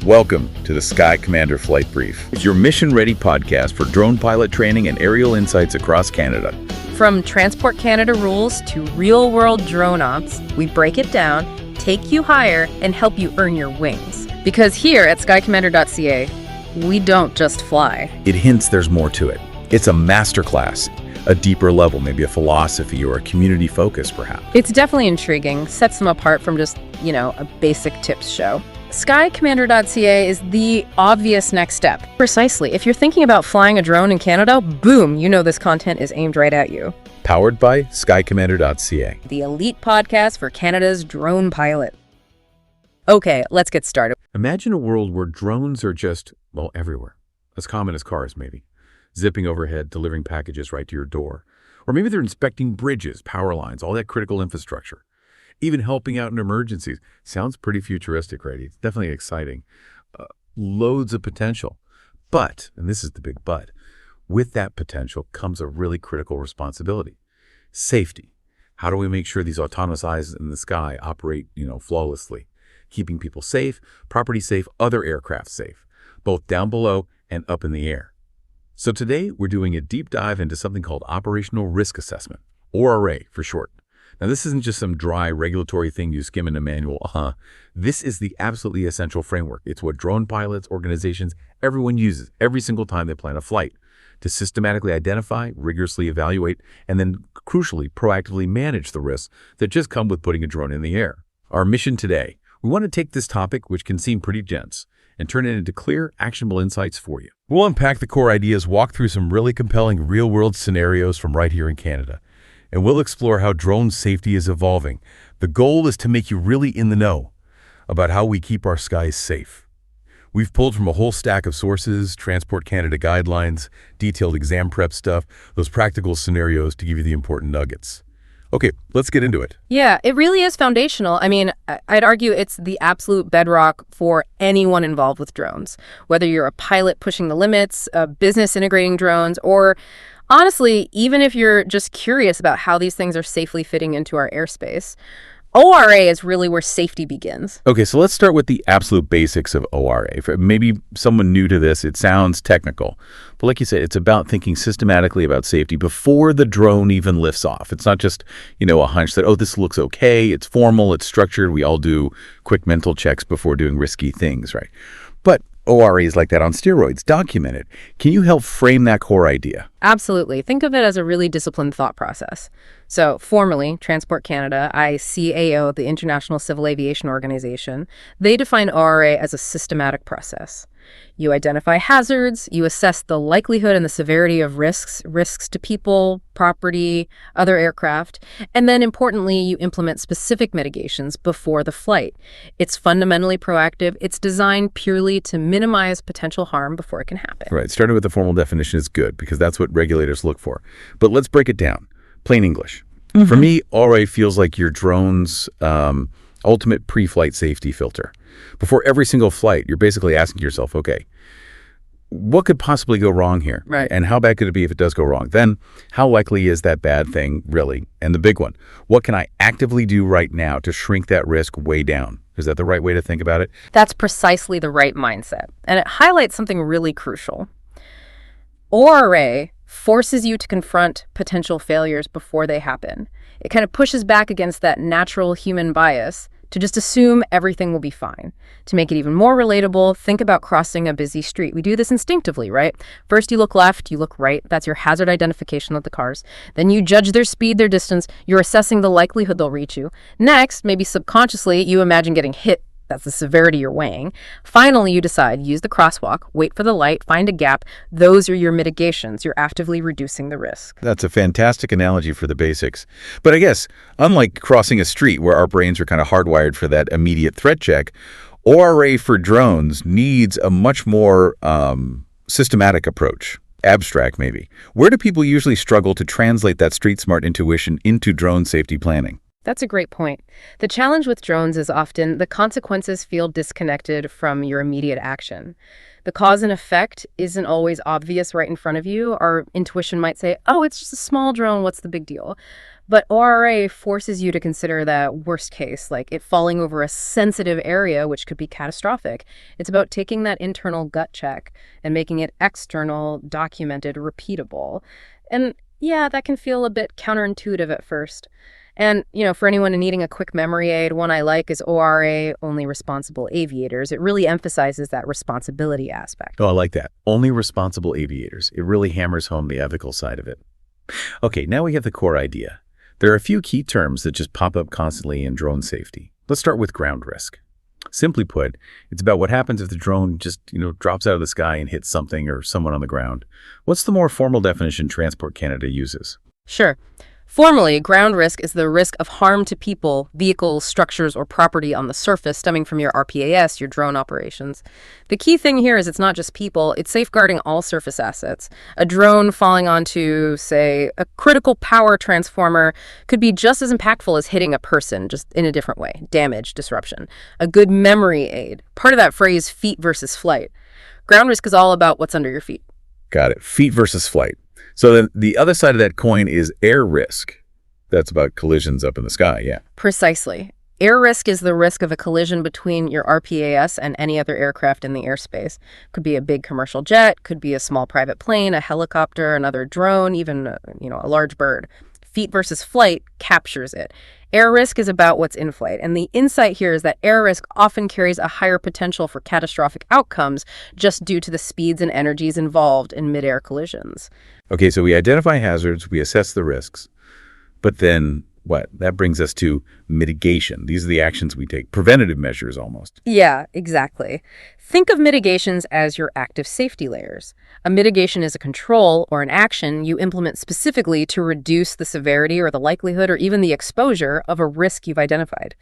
Welcome to the Sky Commander Flight Brief. It's your mission-ready podcast for drone pilot training and aerial insights across Canada. From Transport Canada rules to real-world drone ops, we break it down, take you higher, and help you earn your wings. Because here at skycommander.ca, we don't just fly. It hints there's more to it. It's a masterclass, a deeper level, maybe a philosophy or a community focus, perhaps. It's definitely intriguing, sets them apart from just, a basic tips show. Skycommander.ca is the obvious next step. Precisely. If you're thinking about flying a drone in Canada, boom, this content is aimed right at you. Powered by skycommander.ca. The elite podcast for Canada's drone pilot. Okay, let's get started. Imagine a world where drones are just, everywhere. As common as cars, maybe. Zipping overhead, delivering packages right to your door. Or maybe they're inspecting bridges, power lines, all that critical infrastructure. Even helping out in emergencies. Sounds pretty futuristic, right? It's definitely exciting. Loads of potential. But, and this is the big but, with that potential comes a really critical responsibility. Safety. How do we make sure these autonomous eyes in the sky operate, flawlessly? Keeping people safe, property safe, other aircraft safe, both down below and up in the air. So today, we're doing a deep dive into something called Operational Risk Assessment, ORA for short. Now, this isn't just some dry regulatory thing you skim in a manual. This is the absolutely essential framework. It's what drone pilots, organizations, everyone uses every single time they plan a flight to systematically identify, rigorously evaluate, and then, crucially, proactively manage the risks that just come with putting a drone in the air. Our mission today, we want to take this topic, which can seem pretty dense, and turn it into clear, actionable insights for you. We'll unpack the core ideas, walk through some really compelling real-world scenarios from right here in Canada. And we'll explore how drone safety is evolving. The goal is to make you really in the know about how we keep our skies safe. We've pulled from a whole stack of sources, Transport Canada guidelines, detailed exam prep stuff, those practical scenarios to give you the important nuggets. Okay, let's get into it. Yeah, it really is foundational. I'd argue it's the absolute bedrock for anyone involved with drones, whether you're a pilot pushing the limits, a business integrating drones, or honestly, even if you're just curious about how these things are safely fitting into our airspace. ORA is really where safety begins. Okay, so let's start with the absolute basics of ORA. For maybe someone new to this, it sounds technical. But like you said, it's about thinking systematically about safety before the drone even lifts off. It's not just, a hunch that, this looks okay, it's formal, it's structured. We all do quick mental checks before doing risky things, right? But ORA is like that on steroids, documented. Can you help frame that core idea? Absolutely. Think of it as a really disciplined thought process. So formally, Transport Canada, ICAO, the International Civil Aviation Organization, they define ORA as a systematic process. You identify hazards, you assess the likelihood and the severity of risks to people, property, other aircraft, and then importantly, you implement specific mitigations before the flight. It's fundamentally proactive. It's designed purely to minimize potential harm before it can happen. Right. Starting with the formal definition is good because that's what regulators look for. But let's break it down. Plain English. Mm-hmm. For me, ORA feels like your drone's ultimate pre-flight safety filter. Before every single flight, you're basically asking yourself, okay, what could possibly go wrong here? Right. And how bad could it be if it does go wrong? Then how likely is that bad thing really? And the big one, what can I actively do right now to shrink that risk way down? Is that the right way to think about it? That's precisely the right mindset. And it highlights something really crucial. ORA forces you to confront potential failures before they happen. It kind of pushes back against that natural human bias to just assume everything will be fine. To make it even more relatable, think about crossing a busy street. We do this instinctively, right? First, you look left, you look right. That's your hazard identification of the cars. Then you judge their speed, their distance. You're assessing the likelihood they'll reach you. Next, maybe subconsciously, you imagine getting hit. That's the severity you're weighing. Finally, you decide, use the crosswalk, wait for the light, find a gap. Those are your mitigations. You're actively reducing the risk. That's a fantastic analogy for the basics. But I guess, unlike crossing a street where our brains are kind of hardwired for that immediate threat check, ORA for drones needs a much more systematic approach. Abstract, maybe. Where do people usually struggle to translate that street-smart intuition into drone safety planning? That's a great point. The challenge with drones is often the consequences feel disconnected from your immediate action. The cause and effect isn't always obvious right in front of you. Our intuition might say, it's just a small drone, what's the big deal? But ORA forces you to consider that worst case, like it falling over a sensitive area, which could be catastrophic. It's about taking that internal gut check and making it external, documented, repeatable. And yeah, that can feel a bit counterintuitive at first. And, for anyone needing a quick memory aid, one I like is ORA, Only Responsible Aviators. It really emphasizes that responsibility aspect. Oh, I like that. Only responsible aviators. It really hammers home the ethical side of it. Okay, now we have the core idea. There are a few key terms that just pop up constantly in drone safety. Let's start with ground risk. Simply put, it's about what happens if the drone just, drops out of the sky and hits something or someone on the ground. What's the more formal definition Transport Canada uses? Sure. Formally, ground risk is the risk of harm to people, vehicles, structures, or property on the surface stemming from your RPAS, your drone operations. The key thing here is it's not just people, it's safeguarding all surface assets. A drone falling onto, say, a critical power transformer could be just as impactful as hitting a person, just in a different way. Damage, disruption. A good memory aid. Part of that phrase, feet versus flight. Ground risk is all about what's under your feet. Got it. Feet versus flight. So then the other side of that coin is air risk. That's about collisions up in the sky, yeah. Precisely. Air risk is the risk of a collision between your RPAS and any other aircraft in the airspace. Could be a big commercial jet, could be a small private plane, a helicopter, another drone, even, a large bird. Feet versus flight captures it. Air risk is about what's in flight, and the insight here is that air risk often carries a higher potential for catastrophic outcomes just due to the speeds and energies involved in mid-air collisions. Okay, so we identify hazards, we assess the risks, but then what? That brings us to mitigation. These are the actions we take, preventative measures almost. Yeah, exactly. Think of mitigations as your active safety layers. A mitigation is a control or an action you implement specifically to reduce the severity or the likelihood or even the exposure of a risk you've identified.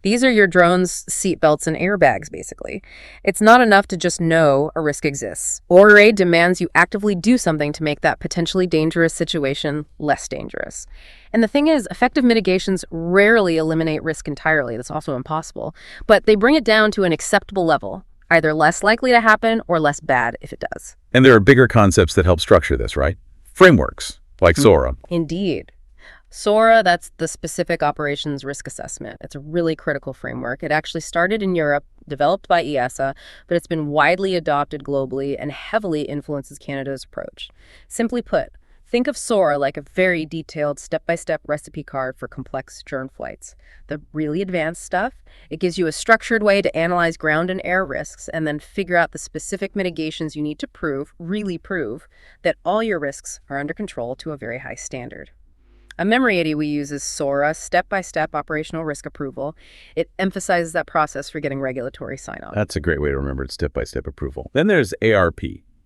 These are your drones, seatbelts, and airbags, basically. It's not enough to just know a risk exists. ORA demands you actively do something to make that potentially dangerous situation less dangerous. And the thing is, effective mitigations rarely eliminate risk entirely. That's also impossible. But they bring it down to an acceptable level, either less likely to happen or less bad if it does. And there are bigger concepts that help structure this, right? Frameworks, like SORA. Indeed. SORA, that's the Specific Operations Risk Assessment. It's a really critical framework. It actually started in Europe, developed by EASA, but it's been widely adopted globally and heavily influences Canada's approach. Simply put, think of SORA like a very detailed step-by-step recipe card for complex drone flights. The really advanced stuff, it gives you a structured way to analyze ground and air risks and then figure out the specific mitigations you need to really prove, that all your risks are under control to a very high standard. A memory aid we use is SORA, Step-by-Step Operational Risk Approval. It emphasizes that process for getting regulatory sign-off. That's a great way to remember it, step-by-step approval. Then there's ARP,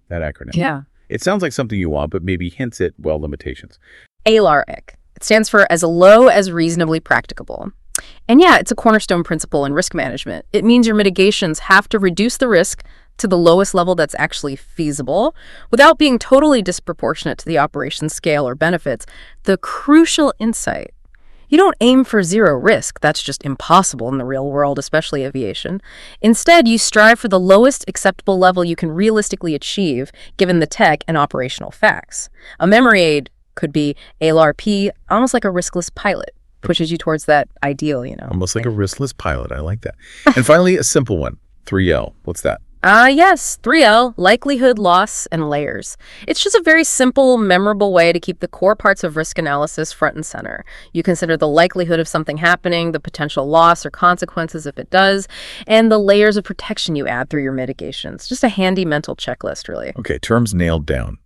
that acronym. Yeah. It sounds like something you want, but maybe hints at, limitations. ALARIC. It stands for as low as reasonably practicable. And yeah, it's a cornerstone principle in risk management. It means your mitigations have to reduce the risk to the lowest level that's actually feasible without being totally disproportionate to the operation scale or benefits. The crucial insight: you don't aim for zero risk. That's just impossible in the real world, especially aviation. Instead, you strive for the lowest acceptable level you can realistically achieve given the tech and operational facts. A memory aid could be ALRP, almost like a riskless pilot. Pushes you towards that ideal, Almost like a riskless pilot. I like that. And finally, a simple one, 3L. What's that? Yes, 3L, likelihood, loss, and layers. It's just a very simple, memorable way to keep the core parts of risk analysis front and center. You consider the likelihood of something happening, the potential loss or consequences if it does, and the layers of protection you add through your mitigations. Just a handy mental checklist, really. Okay, terms nailed down.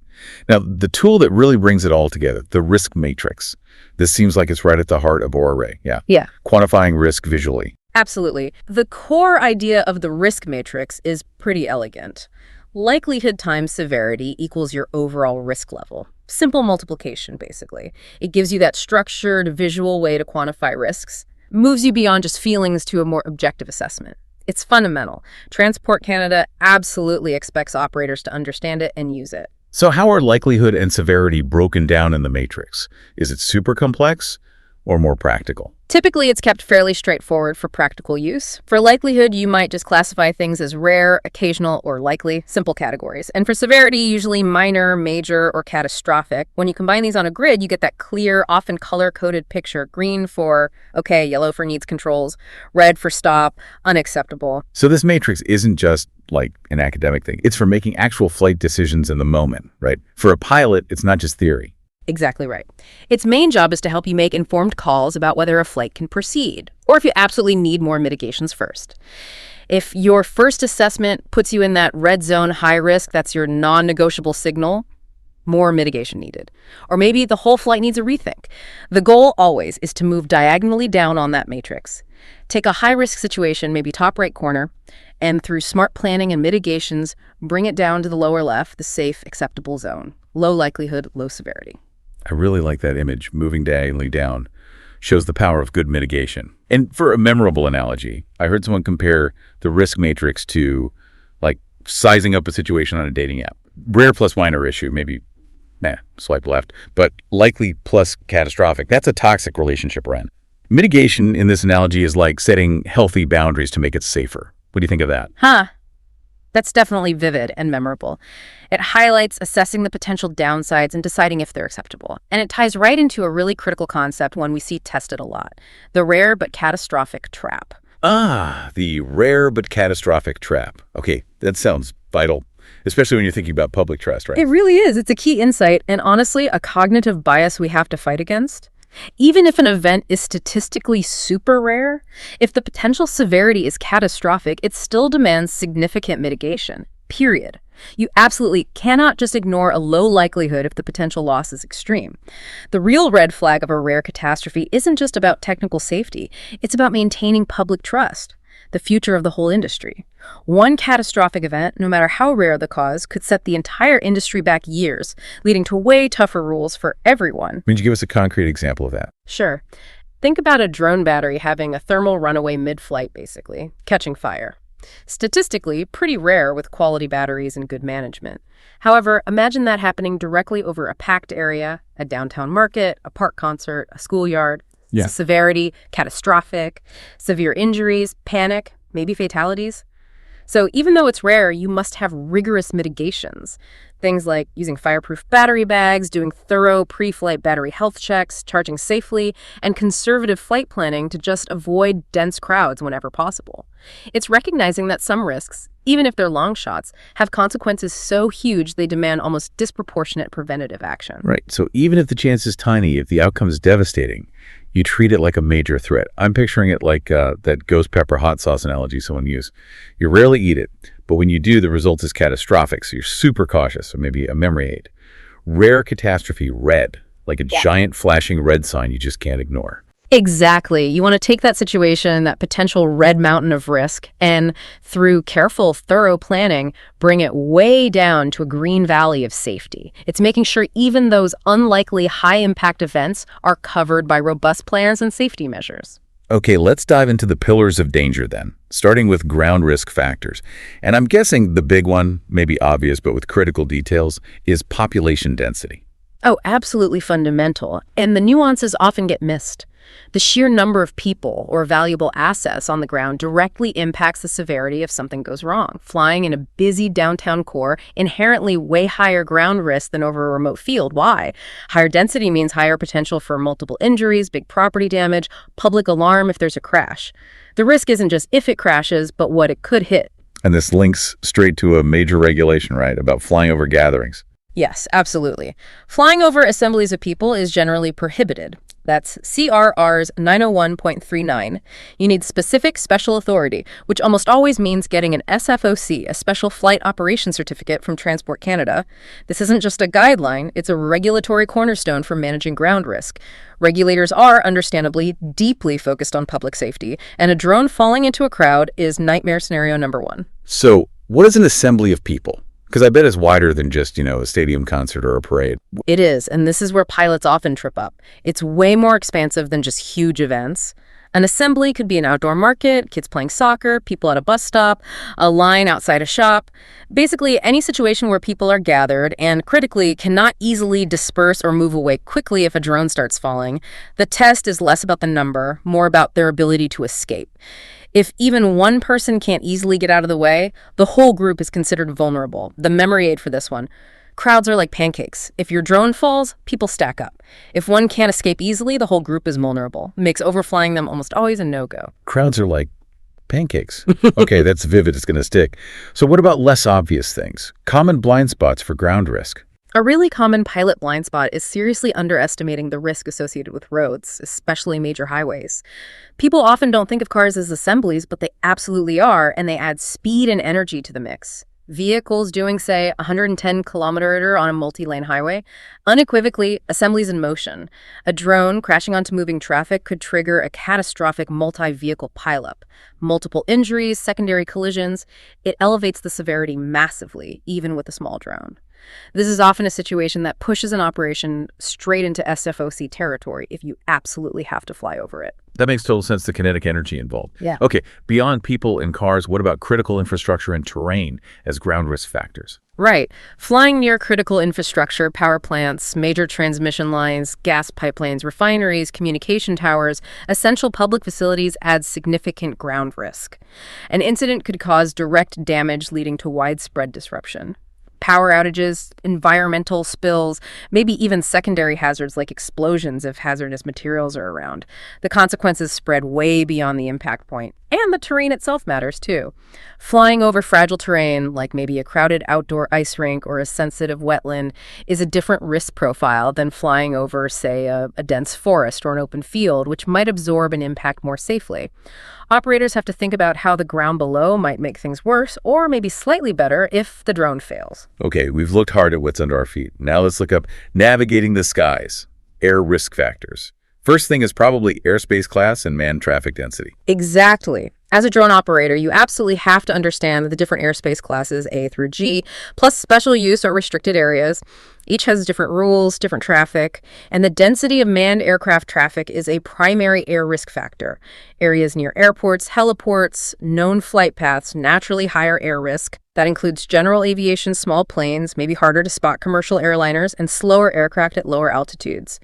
Now, the tool that really brings it all together, the risk matrix. This seems like it's right at the heart of ORA. Yeah. Quantifying risk visually. Absolutely. The core idea of the risk matrix is pretty elegant. Likelihood times severity equals your overall risk level. Simple multiplication, basically. It gives you that structured, visual way to quantify risks, moves you beyond just feelings to a more objective assessment. It's fundamental. Transport Canada absolutely expects operators to understand it and use it. So how are likelihood and severity broken down in the matrix? Is it super complex? or more practical? Typically, it's kept fairly straightforward for practical use. For likelihood, you might just classify things as rare, occasional, or likely, simple categories. And for severity, usually minor, major, or catastrophic. When you combine these on a grid, you get that clear, often color-coded picture. Green for okay, yellow for needs controls, red for stop, unacceptable. So this matrix isn't just like an academic thing. It's for making actual flight decisions in the moment, right? For a pilot, it's not just theory. Exactly right. Its main job is to help you make informed calls about whether a flight can proceed, or if you absolutely need more mitigations first. If your first assessment puts you in that red zone high risk, that's your non-negotiable signal, more mitigation needed. Or maybe the whole flight needs a rethink. The goal always is to move diagonally down on that matrix. Take a high-risk situation, maybe top right corner, and through smart planning and mitigations, bring it down to the lower left, the safe, acceptable zone. Low likelihood, low severity. I really like that image. Moving diagonally down shows the power of good mitigation. And for a memorable analogy, I heard someone compare the risk matrix to like sizing up a situation on a dating app. Rare plus minor issue, maybe, swipe left, but likely plus catastrophic. That's a toxic relationship we're in. Mitigation in this analogy is like setting healthy boundaries to make it safer. What do you think of that? That's definitely vivid and memorable. It highlights assessing the potential downsides and deciding if they're acceptable. And it ties right into a really critical concept, one we see tested a lot, the rare but catastrophic trap. The rare but catastrophic trap. Okay, that sounds vital, especially when you're thinking about public trust, right? It really is. It's a key insight and honestly, a cognitive bias we have to fight against. Even if an event is statistically super rare, if the potential severity is catastrophic, it still demands significant mitigation, period. You absolutely cannot just ignore a low likelihood if the potential loss is extreme. The real red flag of a rare catastrophe isn't just about technical safety, it's about maintaining public trust, the future of the whole industry. One catastrophic event, no matter how rare the cause, could set the entire industry back years, leading to way tougher rules for everyone. Would you give us a concrete example of that? Sure. Think about a drone battery having a thermal runaway mid-flight, basically, catching fire. Statistically, pretty rare with quality batteries and good management. However, imagine that happening directly over a packed area, a downtown market, a park concert, a schoolyard. Yeah. Severity, catastrophic, severe injuries, panic, maybe fatalities. So even though it's rare, you must have rigorous mitigations. Things like using fireproof battery bags, doing thorough pre-flight battery health checks, charging safely, and conservative flight planning to just avoid dense crowds whenever possible. It's recognizing that some risks, even if they're long shots, have consequences so huge they demand almost disproportionate preventative action. Right. So even if the chance is tiny, if the outcome is devastating, you treat it like a major threat. I'm picturing it like that ghost pepper hot sauce analogy someone used. You rarely eat it, but when you do, the result is catastrophic, so you're super cautious, so maybe a memory aid. Rare catastrophe, red, like a giant flashing red sign you just can't ignore. Exactly. You want to take that situation, that potential red mountain of risk, and through careful, thorough planning, bring it way down to a green valley of safety. It's making sure even those unlikely high-impact events are covered by robust plans and safety measures. Okay, let's dive into the pillars of danger then, starting with ground risk factors. And I'm guessing the big one, maybe obvious, but with critical details, is population density. Oh, absolutely fundamental. And the nuances often get missed. The sheer number of people or valuable assets on the ground directly impacts the severity if something goes wrong. Flying in a busy downtown core, inherently way higher ground risk than over a remote field. Why? Higher density means higher potential for multiple injuries, big property damage, public alarm if there's a crash. The risk isn't just if it crashes, but what it could hit. And this links straight to a major regulation, right, about flying over gatherings. Yes, absolutely. Flying over assemblies of people is generally prohibited. That's CRR's 901.39. You need specific special authority, which almost always means getting an SFOC, a Special Flight Operations Certificate from Transport Canada. This isn't just a guideline, it's a regulatory cornerstone for managing ground risk. Regulators are, understandably, deeply focused on public safety, and a drone falling into a crowd is nightmare scenario number one. So, what is an assembly of people? Because I bet it's wider than just, a stadium concert or a parade. It is, and this is where pilots often trip up. It's way more expansive than just huge events. An assembly could be an outdoor market, kids playing soccer, people at a bus stop, a line outside a shop. Basically, any situation where people are gathered and, critically, cannot easily disperse or move away quickly if a drone starts falling. The test is less about the number, more about their ability to escape. If even one person can't easily get out of the way, the whole group is considered vulnerable. The memory aid for this one: crowds are like pancakes. If your drone falls, people stack up. If one can't escape easily, the whole group is vulnerable. Makes overflying them almost always a no-go. Crowds are like pancakes. Okay, that's vivid. It's going to stick. So what about less obvious things? Common blind spots for ground risk. A really common pilot blind spot is seriously underestimating the risk associated with roads, especially major highways. People often don't think of cars as assemblies, but they absolutely are, and they add speed and energy to the mix. Vehicles doing, say, 110 km/h on a multi-lane highway, unequivocally, assemblies in motion. A drone crashing onto moving traffic could trigger a catastrophic multi-vehicle pileup. Multiple injuries, secondary collisions. It elevates the severity massively, even with a small drone. This is often a situation that pushes an operation straight into SFOC territory if you absolutely have to fly over it. That makes total sense, the kinetic energy involved. Yeah. Okay, beyond people and cars, what about critical infrastructure and terrain as ground risk factors? Right. Flying near critical infrastructure, power plants, major transmission lines, gas pipelines, refineries, communication towers, essential public facilities adds significant ground risk. An incident could cause direct damage leading to widespread disruption. Power outages, environmental spills, maybe even secondary hazards like explosions if hazardous materials are around. The consequences spread way beyond the impact point. And the terrain itself matters too. Flying over fragile terrain, like maybe a crowded outdoor ice rink or a sensitive wetland, is a different risk profile than flying over, say, a dense forest or an open field, which might absorb an impact more safely. Operators have to think about how the ground below might make things worse or maybe slightly better if the drone fails. Okay, we've looked hard at what's under our feet. Now let's look up navigating the skies, air risk factors. First thing is probably airspace class and manned traffic density. Exactly. As a drone operator, you absolutely have to understand the different airspace classes A through G, plus special use or restricted areas. Each has different rules, different traffic, and the density of manned aircraft traffic is a primary air risk factor. Areas near airports, heliports, known flight paths, naturally higher air risk. That includes general aviation, small planes, maybe harder to spot commercial airliners, and slower aircraft at lower altitudes.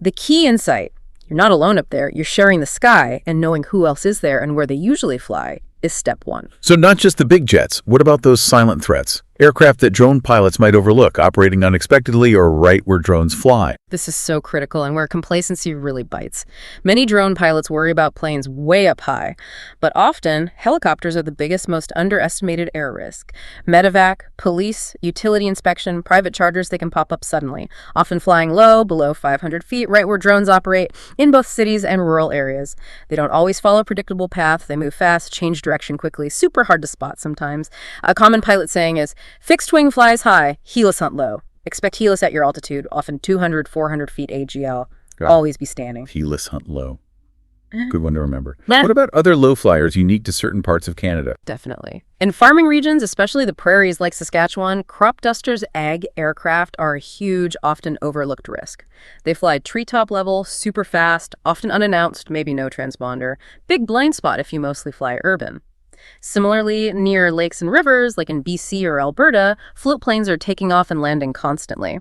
The key insight: you're not alone up there, you're sharing the sky, and knowing who else is there and where they usually fly is step one. So not just the big jets. What about those silent threats? Aircraft that drone pilots might overlook, operating unexpectedly or right where drones fly. This is so critical and where complacency really bites. Many drone pilots worry about planes way up high, but often helicopters are the biggest, most underestimated air risk. Medevac, police, utility inspection, private charters, they can pop up suddenly, often flying low, below 500 feet, right where drones operate, in both cities and rural areas. They don't always follow a predictable path. They move fast, change direction quickly, super hard to spot sometimes. A common pilot saying is, fixed wing flies high, Helix hunt low. Expect Helix at your altitude, often 200, 400 feet AGL. Always be standing. Helix hunt low. Good one to remember. What about other low flyers unique to certain parts of Canada? Definitely. In farming regions, especially the prairies like Saskatchewan, crop dusters' ag aircraft are a huge, often overlooked risk. They fly treetop level, super fast, often unannounced, maybe no transponder. Big blind spot if you mostly fly urban. Similarly, near lakes and rivers, like in BC or Alberta, float planes are taking off and landing constantly.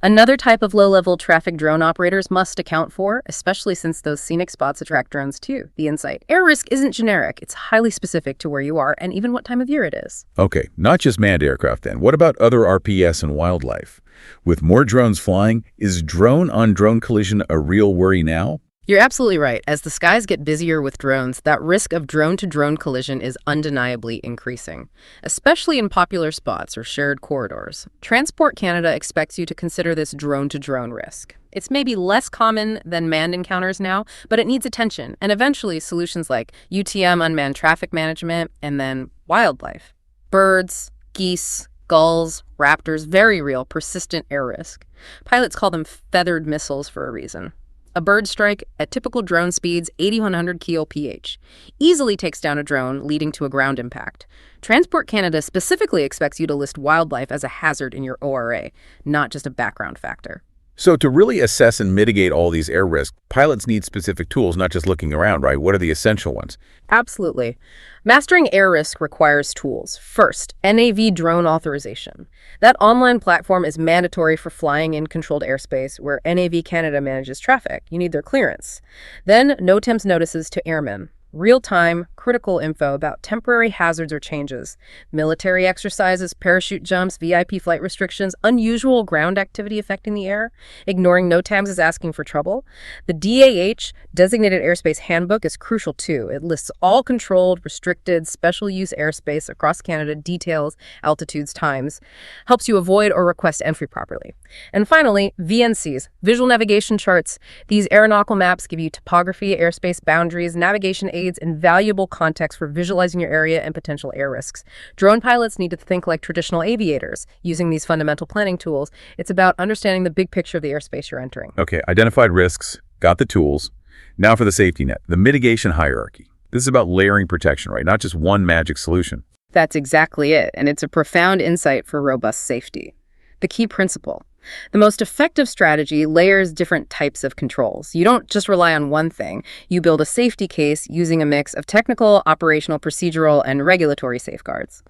Another type of low-level traffic drone operators must account for, especially since those scenic spots attract drones too, the insight. Air risk isn't generic. It's highly specific to where you are and even what time of year it is. Okay, not just manned aircraft then. What about other RPS and wildlife? With more drones flying, is drone-on-drone collision a real worry now? You're absolutely right. As the skies get busier with drones, that risk of drone-to-drone collision is undeniably increasing, especially in popular spots or shared corridors. Transport Canada expects you to consider this drone-to-drone risk. It's maybe less common than manned encounters now, but it needs attention, and eventually solutions like UTM, unmanned traffic management, and then wildlife. Birds, geese, gulls, raptors, very real, persistent air risk. Pilots call them feathered missiles for a reason. A bird strike at typical drone speeds, 8,100 kph, easily takes down a drone, leading to a ground impact. Transport Canada specifically expects you to list wildlife as a hazard in your ORA, not just a background factor. So to really assess and mitigate all these air risks, pilots need specific tools, not just looking around, right? What are the essential ones? Absolutely. Mastering air risk requires tools. First, NAV drone authorization. That online platform is mandatory for flying in controlled airspace where NAV Canada manages traffic. You need their clearance. Then, NOTAM's notices to airmen. Real-time, critical info about temporary hazards or changes, military exercises, parachute jumps, VIP flight restrictions, unusual ground activity affecting the air. Ignoring NOTAMs is asking for trouble. The DAH, Designated Airspace Handbook, is crucial too. It lists all controlled, restricted, special use airspace across Canada, details, altitudes, times, helps you avoid or request entry properly. And finally, VNCs, visual navigation charts. These aeronautical maps give you topography, airspace boundaries, navigation aids, and valuable context for visualizing your area and potential air risks. Drone pilots need to think like traditional aviators. Using these fundamental planning tools, it's about understanding the big picture of the airspace you're entering. Okay, identified risks, got the tools. Now for the safety net, the mitigation hierarchy. This is about layering protection, right? Not just one magic solution. That's exactly it, and it's a profound insight for robust safety. The key principle. The most effective strategy layers different types of controls. You don't just rely on one thing. You build a safety case using a mix of technical, operational, procedural, and regulatory safeguards.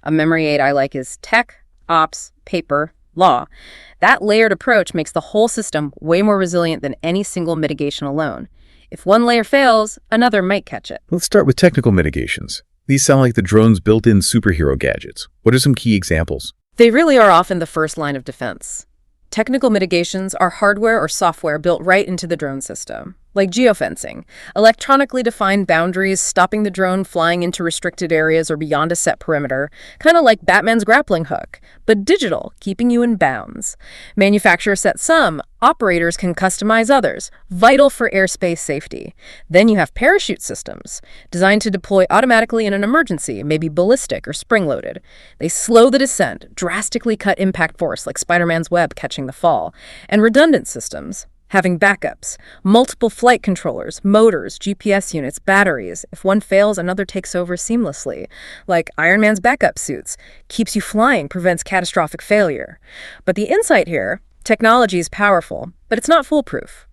A memory aid I like is tech, ops, paper, law. That layered approach makes the whole system way more resilient than any single mitigation alone. If one layer fails, another might catch it. Let's start with technical mitigations. These sound like the drone's built-in superhero gadgets. What are some key examples? They really are often the first line of defense. Technical mitigations are hardware or software built right into the drone system, like geofencing, electronically defined boundaries stopping the drone flying into restricted areas or beyond a set perimeter, kind of like Batman's grappling hook, but digital, keeping you in bounds. Manufacturers set some, operators can customize others, vital for airspace safety. Then you have parachute systems, designed to deploy automatically in an emergency, maybe ballistic or spring-loaded. They slow the descent, drastically cut impact force like Spider-Man's web catching the fall. And redundant systems, having backups, multiple flight controllers, motors, GPS units, batteries. If one fails, another takes over seamlessly. Like Iron Man's backup suits, keeps you flying, prevents catastrophic failure. But the insight here, technology is powerful, but it's not foolproof.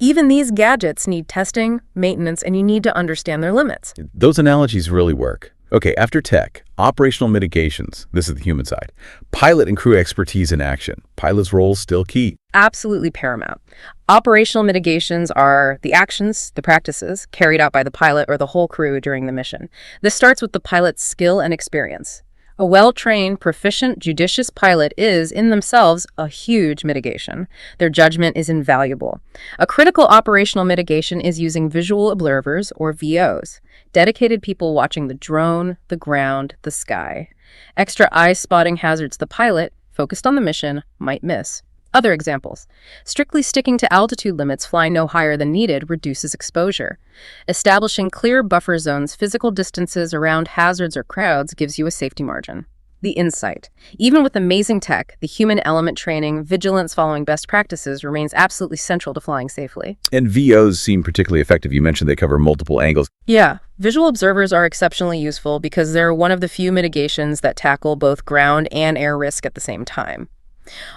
Even these gadgets need testing, maintenance, and you need to understand their limits. Those analogies really work. Okay, after tech, operational mitigations. This is the human side. Pilot and crew expertise in action. Pilot's role is still key. Absolutely paramount. Operational mitigations are the actions, the practices, carried out by the pilot or the whole crew during the mission. This starts with the pilot's skill and experience. A well-trained, proficient, judicious pilot is, in themselves, a huge mitigation. Their judgment is invaluable. A critical operational mitigation is using visual observers, or VOs, dedicated people watching the drone, the ground, the sky. Extra eyes spotting hazards the pilot, focused on the mission, might miss. Other examples. Strictly sticking to altitude limits flying no higher than needed reduces exposure. Establishing clear buffer zones, physical distances around hazards or crowds gives you a safety margin. The insight. Even with amazing tech, the human element training, vigilance following best practices remains absolutely central to flying safely. And VOs seem particularly effective. You mentioned they cover multiple angles. Yeah, visual observers are exceptionally useful because they're one of the few mitigations that tackle both ground and air risk at the same time.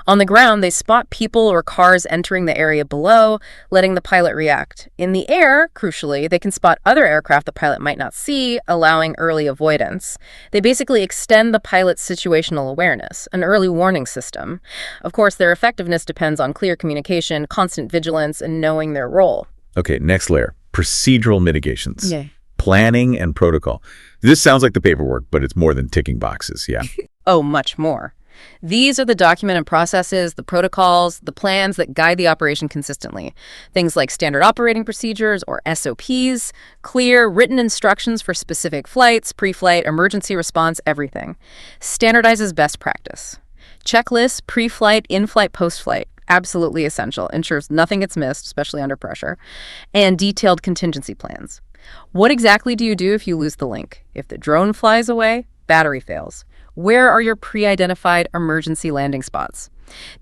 On the ground, they spot people or cars entering the area below, letting the pilot react. In the air, crucially, they can spot other aircraft the pilot might not see, allowing early avoidance. They basically extend the pilot's situational awareness, an early warning system. Of course, their effectiveness depends on clear communication, constant vigilance, and knowing their role. Okay, next layer, procedural mitigations. Yeah. Planning and protocol. This sounds like the paperwork, but it's more than ticking boxes, yeah. Oh, much more. These are the documented processes, the protocols, the plans that guide the operation consistently. Things like standard operating procedures or SOPs, clear written instructions for specific flights, pre-flight, emergency response, everything. Standardizes best practice. Checklists, pre-flight, in-flight, post-flight. Absolutely essential. Ensures nothing gets missed, especially under pressure. And detailed contingency plans. What exactly do you do if you lose the link? If the drone flies away, battery fails. Where are your pre-identified emergency landing spots?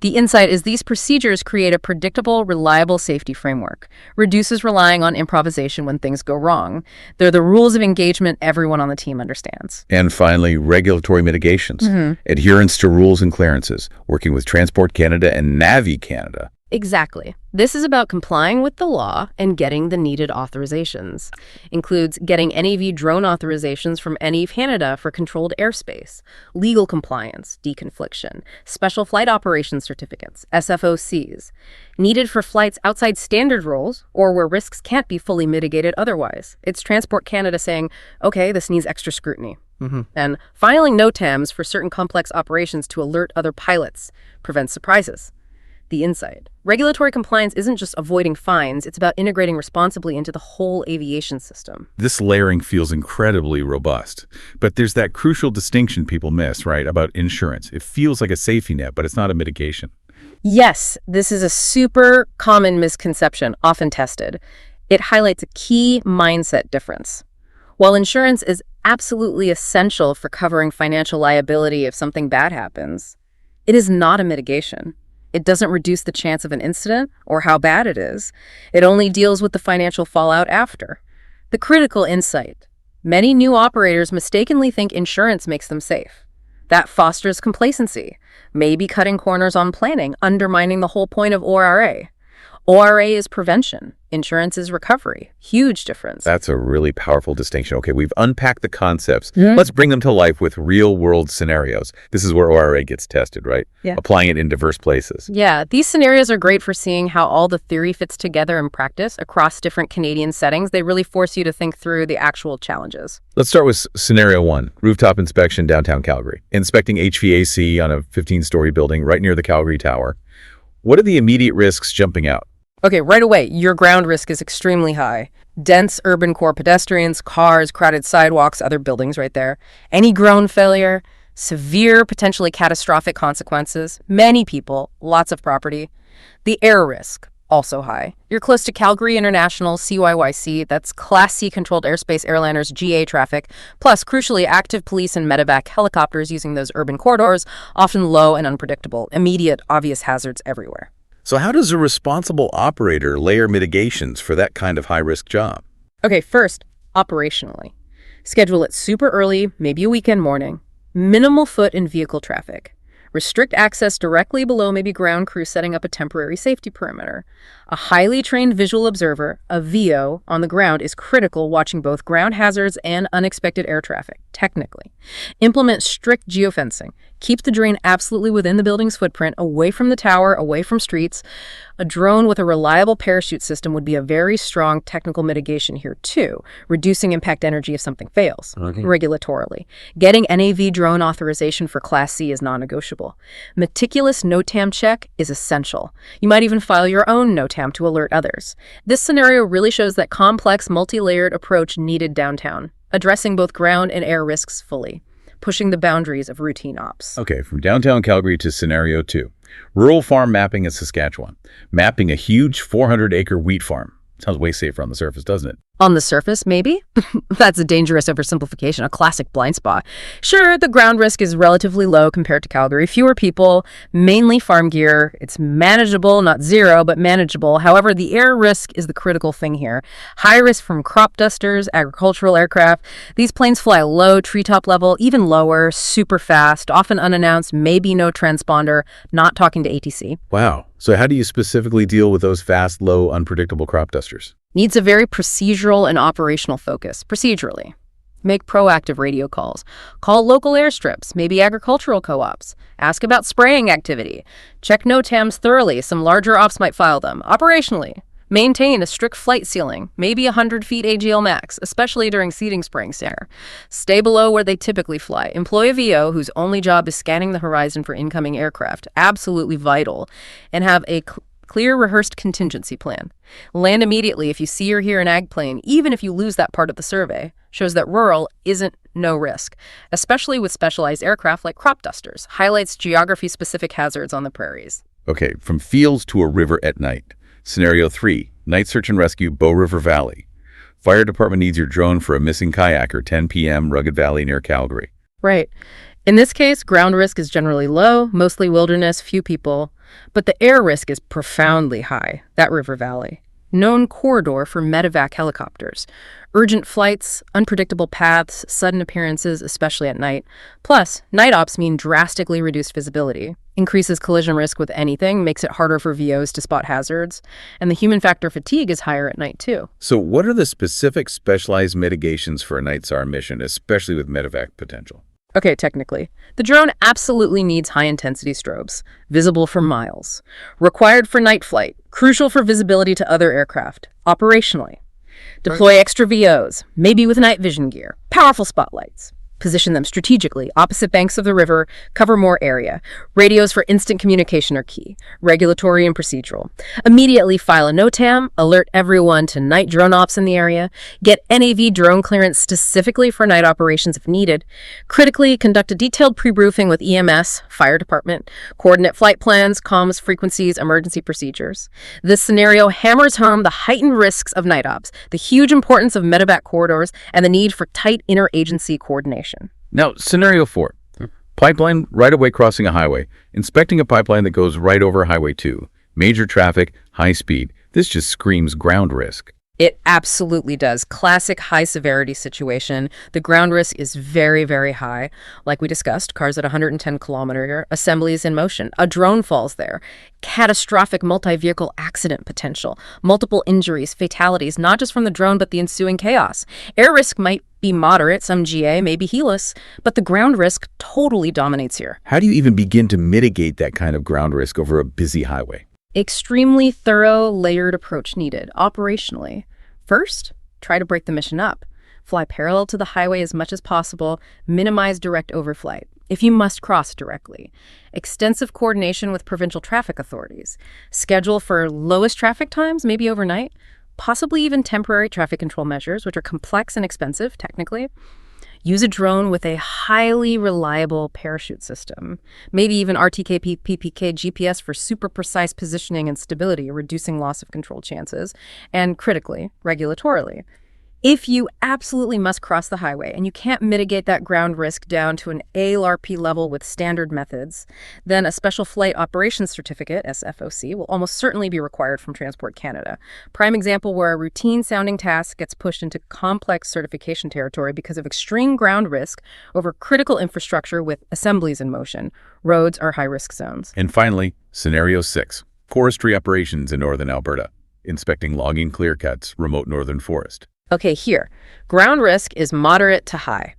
The insight is these procedures create a predictable, reliable safety framework, reduces relying on improvisation when things go wrong. They're the rules of engagement everyone on the team understands. And finally, regulatory mitigations. Adherence to rules and clearances, working with Transport Canada and Navi Canada. Exactly. This is about complying with the law and getting the needed authorizations. Includes getting NAV drone authorizations from NAV Canada for controlled airspace, legal compliance, deconfliction, special flight operations certificates, SFOCs, needed for flights outside standard rules or where risks can't be fully mitigated otherwise. It's Transport Canada saying, okay, this needs extra scrutiny. And filing NOTAMs for certain complex operations to alert other pilots prevents surprises. The insight. Regulatory compliance isn't just avoiding fines, it's about integrating responsibly into the whole aviation system. This layering feels incredibly robust. But there's that crucial distinction people miss, right, about insurance. It feels like a safety net, but it's not a mitigation. Yes, this is a super common misconception, often tested. It highlights a key mindset difference. While insurance is absolutely essential for covering financial liability if something bad happens, it is not a mitigation. It doesn't reduce the chance of an incident or how bad it is. It only deals with the financial fallout after. The critical insight. Many new operators mistakenly think insurance makes them safe. That fosters complacency, maybe cutting corners on planning, undermining the whole point of ORA. ORA is prevention. Insurance is recovery. Huge difference. That's a really powerful distinction. Okay, we've unpacked the concepts. Let's bring them to life with real-world scenarios. This is where ORA gets tested, right? Yeah. Applying it in diverse places. Yeah, these scenarios are great for seeing how all the theory fits together in practice across different Canadian settings. They really force you to think through the actual challenges. Let's start with scenario 1, rooftop inspection downtown Calgary. Inspecting HVAC on a 15-story building right near the Calgary Tower. What are the immediate risks jumping out? Okay, right away, your ground risk is extremely high. Dense urban core pedestrians, cars, crowded sidewalks, other buildings right there. Any ground failure, severe, potentially catastrophic consequences, many people, lots of property. The air risk, also high. You're close to Calgary International, CYYC, that's Class C controlled airspace airliners, GA traffic, plus, crucially, active police and medevac helicopters using those urban corridors, often low and unpredictable, immediate, obvious hazards everywhere. So how does a responsible operator layer mitigations for that kind of high-risk job? Okay, first, operationally. Schedule it super early, maybe a weekend morning. Minimal foot and vehicle traffic. Restrict access directly below maybe ground crew setting up a temporary safety perimeter. A highly trained visual observer, a VO, on the ground is critical watching both ground hazards and unexpected air traffic, technically. Implement strict geofencing. Keep the drain absolutely within the building's footprint, away from the tower, away from streets. A drone with a reliable parachute system would be a very strong technical mitigation here too, reducing impact energy if something fails, regulatorily. Getting NAV drone authorization for Class C is non-negotiable. Meticulous NOTAM check is essential. You might even file your own NOTAM to alert others. This scenario really shows that complex, multi-layered approach needed downtown, addressing both ground and air risks fully, pushing the boundaries of routine ops. Okay, from downtown Calgary to scenario 2. Rural farm mapping in Saskatchewan. Mapping a huge 400-acre wheat farm. Sounds way safer on the surface, doesn't it? On the surface, maybe? That's a dangerous oversimplification, a classic blind spot. Sure, the ground risk is relatively low compared to Calgary. Fewer people, mainly farm gear. It's manageable, not zero, but manageable. However, the air risk is the critical thing here. High risk from crop dusters, agricultural aircraft. These planes fly low, treetop level, even lower, super fast, often unannounced, maybe no transponder, not talking to ATC. Wow. So how do you specifically deal with those fast, low, unpredictable crop dusters? Needs a very procedural and operational focus, procedurally. Make proactive radio calls. Call local airstrips, maybe agricultural co-ops. Ask about spraying activity. Check NOTAMs thoroughly. Some larger ops might file them. Operationally, maintain a strict flight ceiling, maybe 100 feet AGL max, especially during seeding springs there. Stay below where they typically fly. Employ a VO whose only job is scanning the horizon for incoming aircraft, absolutely vital, and have a clear rehearsed contingency plan. Land immediately if you see or hear an ag plane, even if you lose that part of the survey. Shows that rural isn't no risk, especially with specialized aircraft like crop dusters. Highlights geography-specific hazards on the prairies. Okay, from fields to a river at night. Scenario 3, night search and rescue, Bow River Valley. Fire department needs your drone for a missing kayaker, 10 p.m., Rugged Valley near Calgary. Right. In this case, ground risk is generally low, mostly wilderness, few people, but the air risk is profoundly high, that river valley. known corridor for medevac helicopters. Urgent flights, unpredictable paths, sudden appearances, especially at night. Plus, night ops mean drastically reduced visibility, increases collision risk with anything, makes it harder for VOs to spot hazards, and the human factor fatigue is higher at night too. So what are the specific specialized mitigations for a night SAR mission, especially with medevac potential? Okay, technically, the drone absolutely needs high-intensity strobes, visible for miles. Required for night flight, crucial for visibility to other aircraft. Operationally, deploy extra VOs, maybe with night vision gear, powerful spotlights. Position them strategically, opposite banks of the river, cover more area. Radios for instant communication are key, regulatory and procedural. Immediately file a NOTAM, alert everyone to night drone ops in the area, get NAV drone clearance specifically for night operations if needed. Critically, conduct a detailed pre-briefing with EMS, fire department, coordinate flight plans, comms, frequencies, emergency procedures. This scenario hammers home the heightened risks of night ops, the huge importance of medevac corridors, and the need for tight interagency coordination. Now, scenario 4. Pipeline right-of-way crossing a highway. Inspecting a pipeline that goes right over Highway 2. Major traffic, high speed. This just screams ground risk. It absolutely does. Classic high-severity situation. The ground risk is very, very high. Like we discussed, cars at 110 km/h, assemblies in motion. A drone falls there. Catastrophic multi-vehicle accident potential. Multiple injuries, fatalities, not just from the drone, but the ensuing chaos. Air risk might be moderate, some GA, maybe HELIS, but the ground risk totally dominates here. How do you even begin to mitigate that kind of ground risk over a busy highway? Extremely thorough, layered approach needed, operationally. First, try to break the mission up. Fly parallel to the highway as much as possible, minimize direct overflight, if you must cross directly. Extensive coordination with provincial traffic authorities. Schedule for lowest traffic times, maybe overnight, possibly even temporary traffic control measures, which are complex and expensive, technically. Use a drone with a highly reliable parachute system, maybe even RTK, PPK, GPS for super precise positioning and stability, reducing loss of control chances, and critically, regulatorily. If you absolutely must cross the highway and you can't mitigate that ground risk down to an ALRP level with standard methods, then a Special Flight Operations Certificate, SFOC, will almost certainly be required from Transport Canada. Prime example where a routine sounding task gets pushed into complex certification territory because of extreme ground risk over critical infrastructure with assemblies in motion. Roads are high-risk zones. And finally, scenario 6. Forestry operations in northern Alberta. Inspecting logging clear cuts, remote northern forest. Okay, here. Ground risk is moderate to high.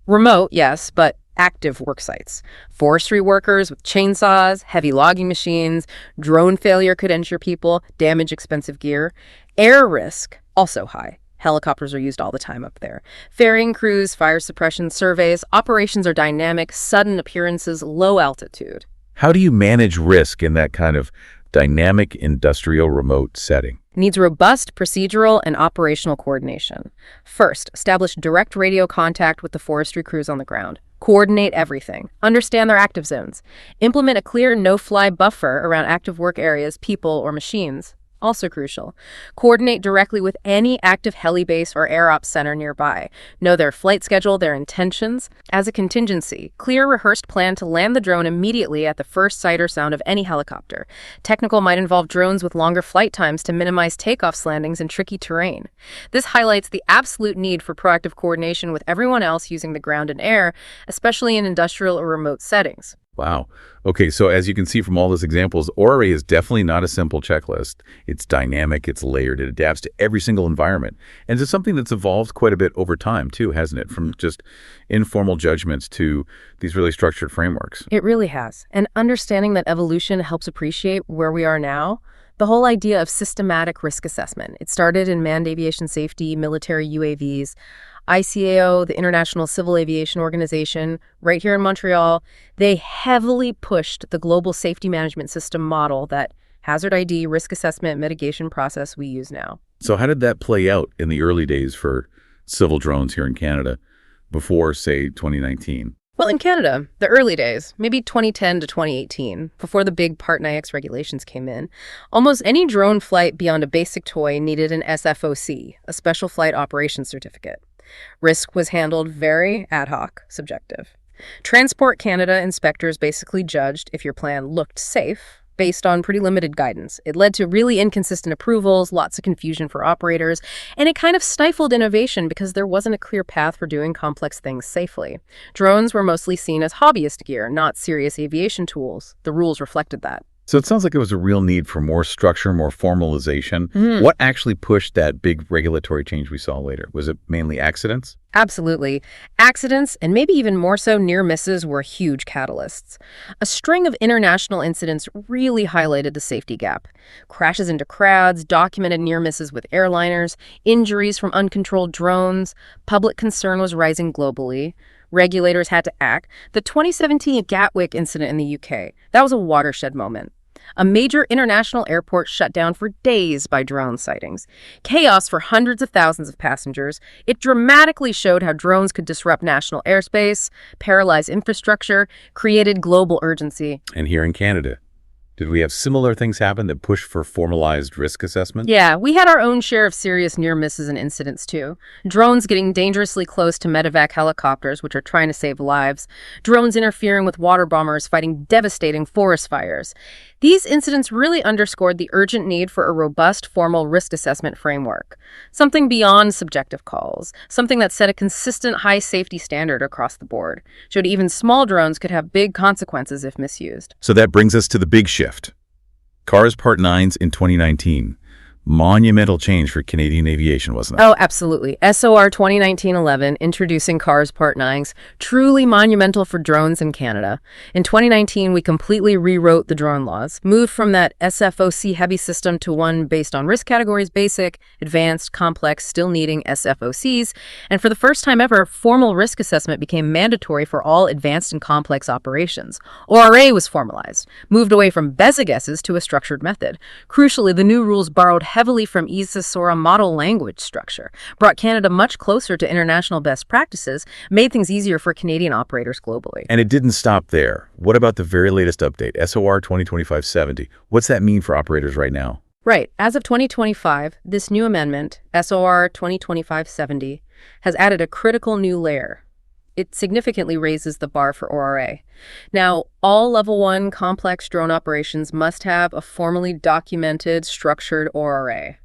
Remote, yes, but active work sites. Forestry workers with chainsaws, heavy logging machines, drone failure could injure people, damage expensive gear. Air risk, also high. Helicopters are used all the time up there. Ferrying crews, fire suppression surveys, operations are dynamic, sudden appearances, low altitude. How do you manage risk in that kind of dynamic industrial remote setting? Needs robust procedural and operational coordination. First, establish direct radio contact with the forestry crews on the ground. Coordinate everything. Understand their active zones. Implement a clear no-fly buffer around active work areas, people, or machines. Also crucial. Coordinate directly with any active heli base or air ops center nearby. Know their flight schedule, their intentions. As a contingency, clear rehearsed plan to land the drone immediately at the first sight or sound of any helicopter. Technical might involve drones with longer flight times to minimize takeoffs, landings, in tricky terrain. This highlights the absolute need for proactive coordination with everyone else using the ground and air, especially in industrial or remote settings. Wow. Okay, so as you can see from all those examples, ORA is definitely not a simple checklist. It's dynamic, it's layered, it adapts to every single environment. And it's something that's evolved quite a bit over time too, hasn't it? From just informal judgments to these really structured frameworks. It really has. And understanding that evolution helps appreciate where we are now. The whole idea of systematic risk assessment. It started in manned aviation safety, military UAVs, ICAO, the International Civil Aviation Organization, right here in Montreal. They heavily pushed the global safety management system model, that hazard ID, risk assessment, mitigation process we use now. So how did that play out in the early days for civil drones here in Canada before, say, 2019? Well, in Canada, the early days, maybe 2010 to 2018, before the big Part 9X regulations came in, almost any drone flight beyond a basic toy needed an SFOC, a Special Flight Operations Certificate. Risk was handled very ad hoc, subjective. Transport Canada inspectors basically judged if your plan looked safe, based on pretty limited guidance. It led to really inconsistent approvals, lots of confusion for operators, and it kind of stifled innovation because there wasn't a clear path for doing complex things safely. Drones were mostly seen as hobbyist gear, not serious aviation tools. The rules reflected that. So it sounds like there was a real need for more structure, more formalization. What actually pushed that big regulatory change we saw later? Was it mainly accidents? Absolutely. Accidents, and maybe even more so near misses, were huge catalysts. A string of international incidents really highlighted the safety gap. Crashes into crowds, documented near misses with airliners, injuries from uncontrolled drones. Public concern was rising globally. Regulators had to act. The 2017 Gatwick incident in the UK, that was a watershed moment. A major international airport shut down for days by drone sightings. Chaos for hundreds of thousands of passengers. It dramatically showed how drones could disrupt national airspace, paralyze infrastructure, created global urgency. And here in Canada, did we have similar things happen that pushed for formalized risk assessment? Yeah, we had our own share of serious near misses and incidents too. Drones getting dangerously close to medevac helicopters, which are trying to save lives. Drones interfering with water bombers fighting devastating forest fires. These incidents really underscored the urgent need for a robust, formal risk assessment framework. Something beyond subjective calls. Something that set a consistent high safety standard across the board. Showed even small drones could have big consequences if misused. So that brings us to the big shift. CARS Part 9s in 2019. Monumental change for Canadian aviation, wasn't it? Oh, absolutely. SOR 2019-11, introducing CARS Part 9s, truly monumental for drones in Canada. In 2019, we completely rewrote the drone laws, moved from that SFOC heavy system to one based on risk categories: basic, advanced, complex, still needing SFOCs. And for the first time ever, formal risk assessment became mandatory for all advanced and complex operations. ORA was formalized, moved away from basic guesses to a structured method. Crucially, the new rules borrowed heavily from EASA SORA model language structure, brought Canada much closer to international best practices, made things easier for Canadian operators globally. And it didn't stop there. What about the very latest update, SOR 2025-70? What's that mean for operators right now? Right. As of 2025, this new amendment, SOR 2025-70, has added a critical new layer. It significantly raises the bar for ORA. Now, all Level 1 complex drone operations must have a formally documented, structured ORA.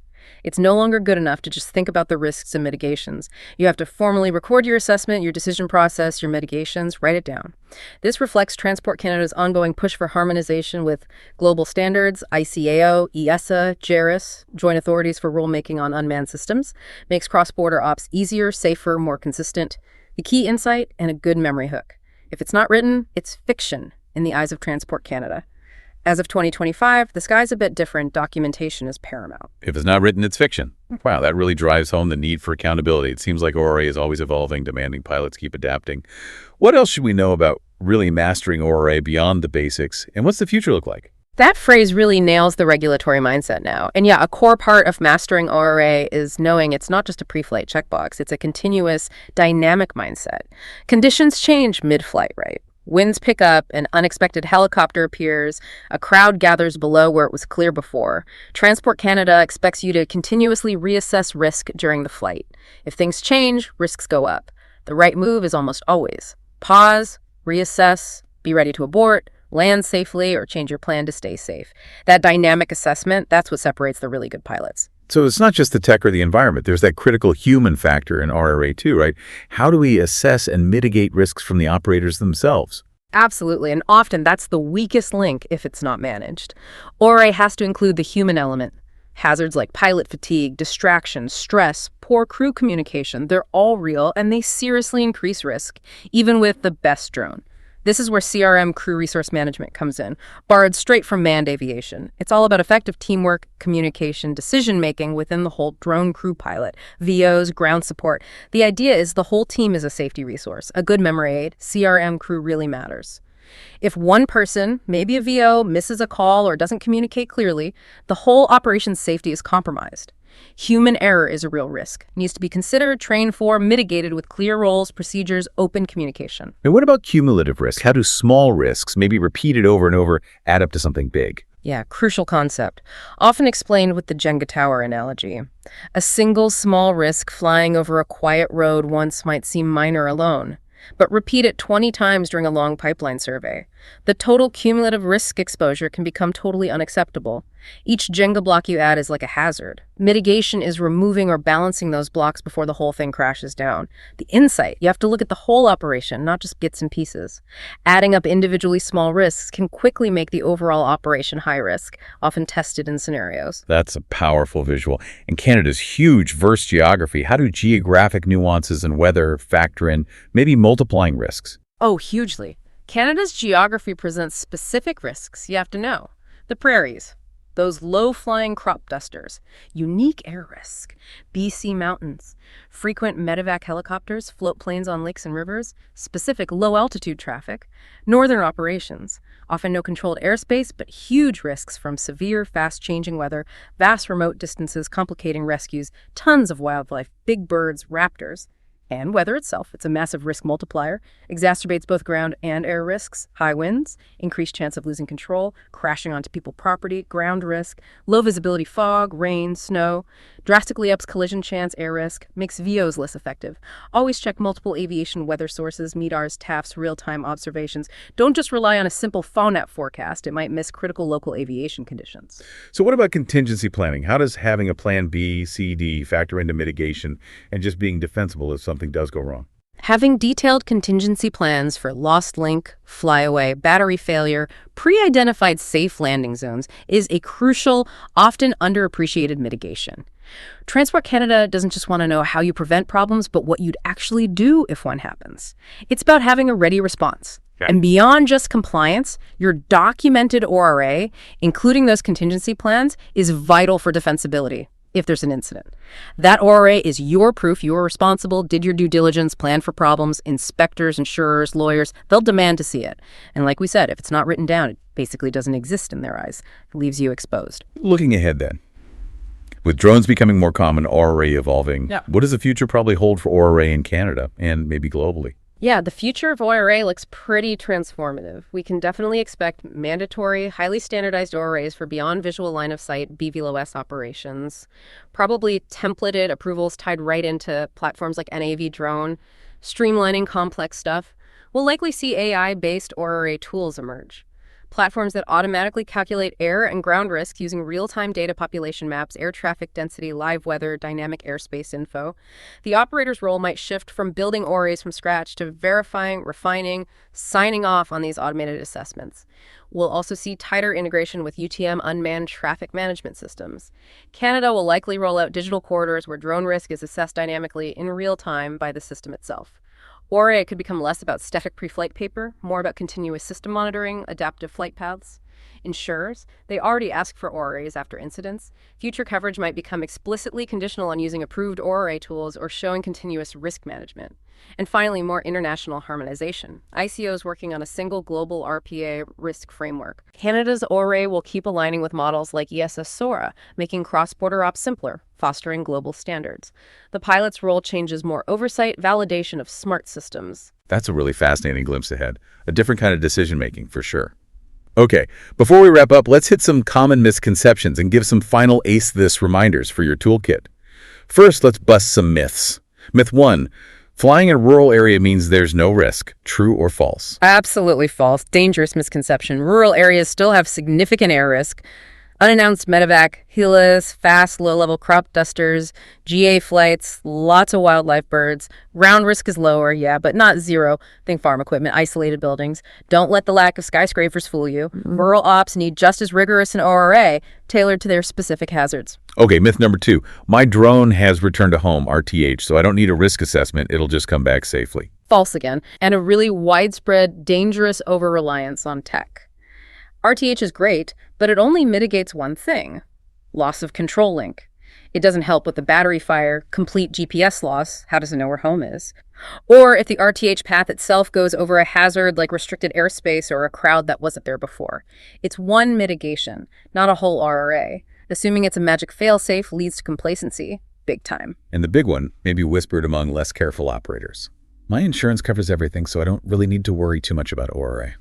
It's no longer good enough to just think about the risks and mitigations. You have to formally record your assessment, your decision process, your mitigations, write it down. This reflects Transport Canada's ongoing push for harmonization with global standards, ICAO, EASA, JERIS, Joint Authorities for Rulemaking on Unmanned Systems, makes cross-border ops easier, safer, more consistent. The key insight and a good memory hook. If it's not written, it's fiction in the eyes of Transport Canada. As of 2025, the sky's a bit different. Documentation is paramount. If it's not written, it's fiction. Wow, that really drives home the need for accountability. It seems like ORA is always evolving, demanding pilots keep adapting. What else should we know about really mastering ORA beyond the basics, and what's the future look like? That phrase really nails the regulatory mindset now. And yeah, a core part of mastering ORA is knowing it's not just a pre-flight checkbox. It's a continuous, dynamic mindset. Conditions change mid-flight, right? Winds pick up, an unexpected helicopter appears, a crowd gathers below where it was clear before. Transport Canada expects you to continuously reassess risk during the flight. If things change, risks go up. The right move is almost always pause, reassess, be ready to abort, land safely, or change your plan to stay safe. That dynamic assessment, that's what separates the really good pilots. So it's not just the tech or the environment. There's that critical human factor in RRA too, right? How do we assess and mitigate risks from the operators themselves? Absolutely, and often that's the weakest link if it's not managed. ORA has to include the human element. Hazards like pilot fatigue, distraction, stress, poor crew communication, they're all real, and they seriously increase risk, even with the best drone. This is where CRM, crew resource management, comes in, borrowed straight from manned aviation. It's all about effective teamwork, communication, decision-making within the whole drone crew pilot, VOs, ground support. The idea is the whole team is a safety resource, a good memory aid. CRM crew really matters. If one person, maybe a VO, misses a call or doesn't communicate clearly, the whole operation's safety is compromised. Human error is a real risk. Needs to be considered, trained for, mitigated with clear roles, procedures, open communication. And what about cumulative risk? How do small risks, maybe repeated over and over, add up to something big? Yeah, crucial concept. Often explained with the Jenga tower analogy. A single small risk flying over a quiet road once might seem minor alone. but repeat it 20 times during a long pipeline survey. The total cumulative risk exposure can become totally unacceptable. Each Jenga block you add is like a hazard. Mitigation is removing or balancing those blocks before the whole thing crashes down. The insight, you have to look at the whole operation, not just bits and pieces. Adding up individually small risks can quickly make the overall operation high risk, often tested in scenarios. That's a powerful visual. And Canada's huge, verse geography, how do geographic nuances and weather factor in, maybe multiplying risks? Oh, hugely. Canada's geography presents specific risks you have to know. The prairies, those low-flying crop dusters, unique air risk, BC mountains, frequent medevac helicopters, float planes on lakes and rivers, specific low-altitude traffic, northern operations, often no controlled airspace, but huge risks from severe, fast-changing weather, vast remote distances complicating rescues, tons of wildlife, big birds, raptors. And weather itself, it's a massive risk multiplier, exacerbates both ground and air risks, high winds, increased chance of losing control, crashing onto people's property, ground risk, low visibility fog, rain, snow, drastically ups collision chance, air risk, makes VOs less effective. Always check multiple aviation weather sources, MEDARs, TAFs, real-time observations. Don't just rely on a simple FONAP forecast. It might miss critical local aviation conditions. So what about contingency planning? How does having a plan B, C, D factor into mitigation and just being defensible if something does go wrong? Having detailed contingency plans for lost link, flyaway, battery failure, pre-identified safe landing zones is a crucial, often underappreciated mitigation. Transport Canada doesn't just want to know how you prevent problems, but what you'd actually do if one happens. It's about having a ready response. Okay. And beyond just compliance, your documented ORA, including those contingency plans, is vital for defensibility if there's an incident. That ORA is your proof you were responsible, did your due diligence, planned for problems. Inspectors, insurers, lawyers, they'll demand to see it. And like we said, if it's not written down, it basically doesn't exist in their eyes. It leaves you exposed. Looking ahead then, with drones becoming more common, ORA evolving, what does the future probably hold for ORA in Canada and maybe globally? Yeah, the future of ORA looks pretty transformative. We can definitely expect mandatory, highly standardized ORAs for beyond visual line of sight BVLOS operations, probably templated approvals tied right into platforms like NAV drone, streamlining complex stuff. We'll likely see AI-based ORA tools emerge. Platforms that automatically calculate air and ground risk using real-time data population maps, air traffic density, live weather, dynamic airspace info. The operator's role might shift from building ORAs from scratch to verifying, refining, signing off on these automated assessments. We'll also see tighter integration with UTM unmanned traffic management systems. Canada will likely roll out digital corridors where drone risk is assessed dynamically in real time by the system itself. ORA could become less about static pre-flight paper, more about continuous system monitoring, adaptive flight paths. Insurers, they already ask for ORAs after incidents. Future coverage might become explicitly conditional on using approved ORA tools or showing continuous risk management. And finally, more international harmonization. ICO is working on a single global RPA risk framework. Canada's ORA will keep aligning with models like ESS SORA, making cross-border ops simpler, fostering global standards. The pilot's role changes more oversight, validation of smart systems. That's a really fascinating glimpse ahead. A different kind of decision-making, for sure. Okay, before we wrap up, let's hit some common misconceptions and give some final Ace This reminders for your toolkit. First, let's bust some myths. Myth 1. Flying in a rural area means there's no risk. True or false? Absolutely false. Dangerous misconception. Rural areas still have significant air risk. Unannounced medevac, helis, fast, low-level crop dusters, GA flights, lots of wildlife birds. Ground risk is lower, yeah, but not zero. Think farm equipment, isolated buildings. Don't let the lack of skyscrapers fool you. Rural ops need just as rigorous an ORA, tailored to their specific hazards. Okay, myth number 2. My drone has returned to home, RTH, so I don't need a risk assessment. It'll just come back safely. False again, and a really widespread, dangerous over-reliance on tech. RTH is great, but it only mitigates one thing: loss of control link. It doesn't help with the battery fire, complete GPS loss, how does it know where home is? Or if the RTH path itself goes over a hazard like restricted airspace or a crowd that wasn't there before. It's one mitigation, not a whole RRA. Assuming it's a magic fail-safe leads to complacency, big time. And the big one may be whispered among less careful operators. My insurance covers everything, so I don't really need to worry too much about ORA.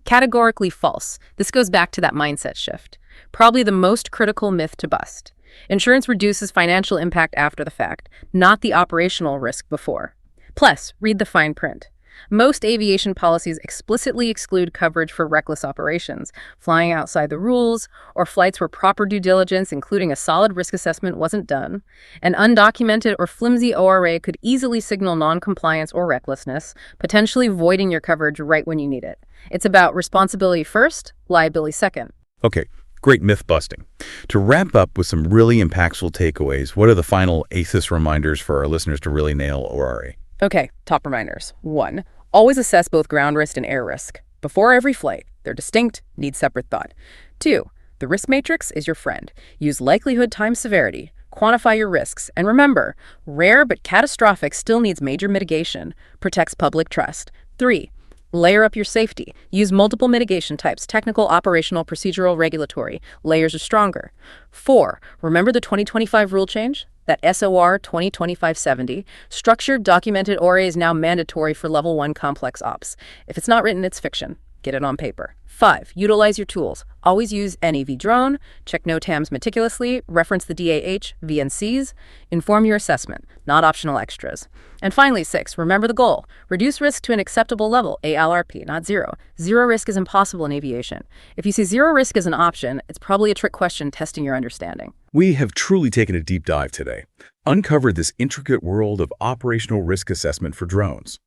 Categorically false. This goes back to that mindset shift. Probably the most critical myth to bust. Insurance reduces financial impact after the fact, not the operational risk before. Plus, read the fine print. Most aviation policies explicitly exclude coverage for reckless operations, flying outside the rules, or flights where proper due diligence, including a solid risk assessment, wasn't done. An undocumented or flimsy ORA could easily signal noncompliance or recklessness, potentially voiding your coverage right when you need it. It's about responsibility first, liability second. Okay, great myth busting. To wrap up with some really impactful takeaways, what are the final ATHIS reminders for our listeners to really nail ORA? Okay, top reminders. 1. Always assess both ground risk and air risk. Before every flight, they're distinct, need separate thought. 2. The risk matrix is your friend. Use likelihood times severity. Quantify your risks. And remember, rare but catastrophic still needs major mitigation. Protects public trust. 3. Layer up your safety. Use multiple mitigation types, technical, operational, procedural, regulatory. Layers are stronger. 4. Remember the 2025 rule change? That SOR 2025-70, structured documented ORA is now mandatory for Level 1 complex ops. If it's not written, it's fiction. Get it on paper. 5. Utilize your tools. Always use NEV drone, check NOTAMs meticulously, reference the DAH, VNCs, inform your assessment, not optional extras. And finally, 6. Remember the goal. Reduce risk to an acceptable level, ALRP, not zero. Zero risk is impossible in aviation. If you see zero risk as an option, it's probably a trick question testing your understanding. We have truly taken a deep dive today, uncovered this intricate world of operational risk assessment for drones.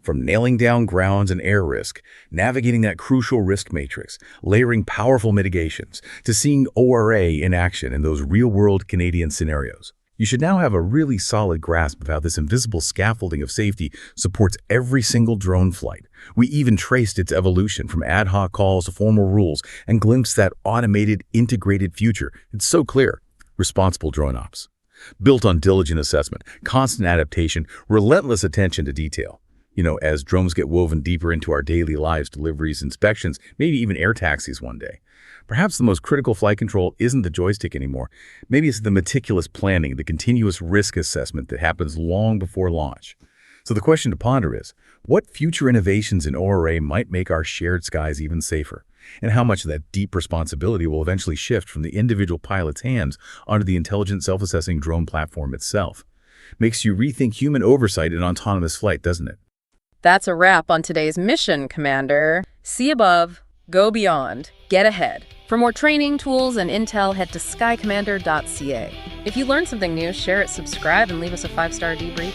From nailing down grounds and air risk, navigating that crucial risk matrix, layering powerful mitigations, to seeing ORA in action in those real-world Canadian scenarios. You should now have a really solid grasp of how this invisible scaffolding of safety supports every single drone flight. We even traced its evolution from ad hoc calls to formal rules and glimpsed that automated, integrated future. It's so clear. Responsible drone ops. Built on diligent assessment, constant adaptation, relentless attention to detail. As drones get woven deeper into our daily lives, deliveries, inspections, maybe even air taxis one day. Perhaps the most critical flight control isn't the joystick anymore. Maybe it's the meticulous planning, the continuous risk assessment that happens long before launch. So the question to ponder is, what future innovations in ORA might make our shared skies even safer? And how much of that deep responsibility will eventually shift from the individual pilot's hands onto the intelligent self-assessing drone platform itself? Makes you rethink human oversight in autonomous flight, doesn't it? That's a wrap on today's mission, Commander. See above, go beyond, get ahead. For more training, tools, and intel, head to skycommander.ca. If you learned something new, share it, subscribe, and leave us a 5-star debrief.